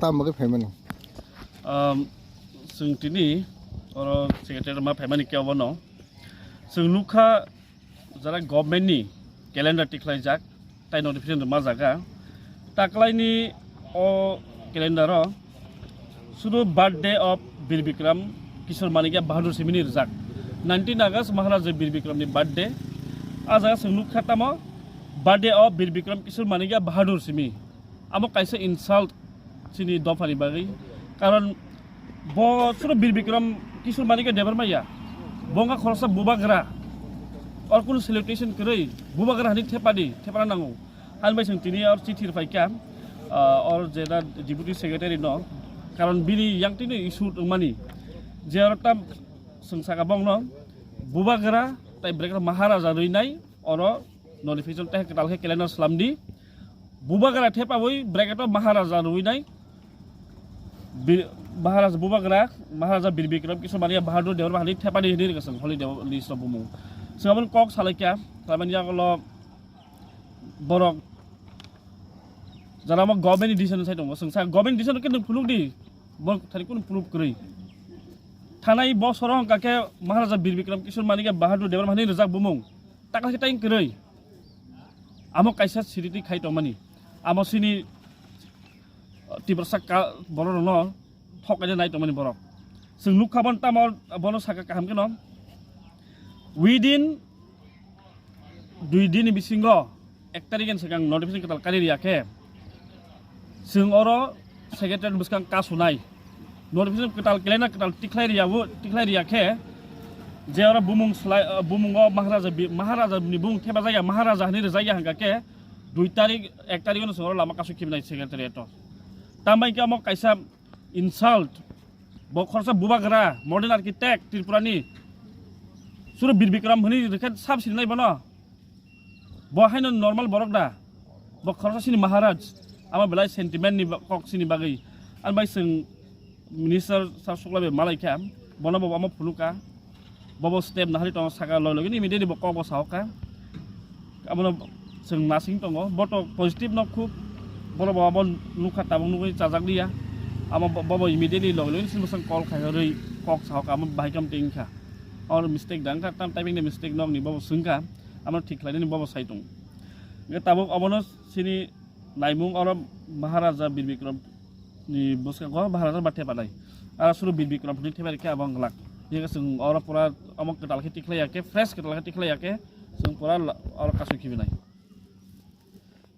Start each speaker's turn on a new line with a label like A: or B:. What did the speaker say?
A: tam bagi family.
B: Sing tini orang sekretari rumah family kaya wono. Sing luka jara government ni calendar tiklai jak, tai notification rumah jaga. Taklai ni calendar sudah birthday of Bir Bikram Kishore Manikya Bahadur Simini rizak 19 August Maharaja Bir Bikram ni birthday aja senglu khatama birthday of Bir Bikram Kishore Manikya Bahadur Simi amo kaisa insult sini dofani bagi karon bo sudah Bir Bikram Kishore Manikya debar maya bonga khorsa bubagra और कुछ celebration करे बुबागर हनी थेपा नांगो हाल by संतिनी और चिठी रफाइका और जेना deputy secretary न कारण बिनि यांगतिनो इशू मानी जेरता संसाका बंग न बुबागरा ताइ ब्रेक महाराजा रइनाय और नोटिफिकेशन तह कटालखे कैलेंडर सलामदी बुबागरा थेपा वई ब्रेकेट महाराजा रइनाय महाराजा बुबागरा महाराजा बीर बिक्रम किशोर मानिया बहादुर देवर हानि थेपा नि हिनि गसं हलि देव list बुमु Sebab kok salahnya, sebenarnya kalau borok, jangan mau government edition saya dong, saya government edition kan puluk di, borok tadi pun puluk kiri. Tanai bos orang kakek Maharaja Bir Bikram Kishore Manikya Bahadur Dewa Mahani Rezak Bumung, taklah kita yang kiri. Amo kaisat siriti khai tomani, amo sini tiba sakal borok no, thok aja naik tomani borok. Senglu kapan tamor borok sakal kaham kenom. Within 2 दिन बिसिंगो 1 तारिख सिगां notification कटाल कारि रियाखे जों अरो secretary बिसिगां कासुनाय notification कटाल केलेना कटाल टिक्लाय रियाखे जे अरो बुमुंगो महाराजा नि बुं थेबा जाया महाराजा नि जाया हंगाके 2 तारिख 1 तारिख न सरो लामा कासु खिबनाय सेक्रेटारिएट तामाय के म काइसा इनसाल्ट बखरसा बुबागरा मॉडर्न आर्किटेक्ट त्रिपुरानि सुरु बीर बिक्रम हनी रेखेट साब सिनाय बनो बहायनो नॉर्मल बरक दा बखरसा सिनि महाराज आमा बेलाय सेंटिमेंट नि कक सिनि बागै आन बाय जों मिनिस्टार सासुकलाबे मालायखा बनो बबा म फुलुका बबो स्टेप नाहरि तंग सागा लयलगिनि इमिडिएटलि बक बसावका आमनो जों नासिं तंग बट पजिटिव न खूब बनो बबा नुखा ताबं नुगै जाजागलिया आमा बबो इमिडिएटलि लयलगिनि सिमसं कल खायरै कक सावका आम बाहायकम टिंखा और मिस्टेक दांखा टाइम टाइमिंग ने मिस्टेक नंग नि बाबो सुंखा आमर ठीक लाइनि बाबो साइटं ताबो अबनो सिनि नाइमुं और महाराजा बीर बिक्रम नि बसका गो महाराजा बाथे पानाय आरो सुरु बीर बिक्रम नि थेबारि के आबं लाक ये जों और पूरा अमक कटाल खेति खलायाके फ्रेश कटाल खेति खलायाके जों पूरा और कासु खिबिनाय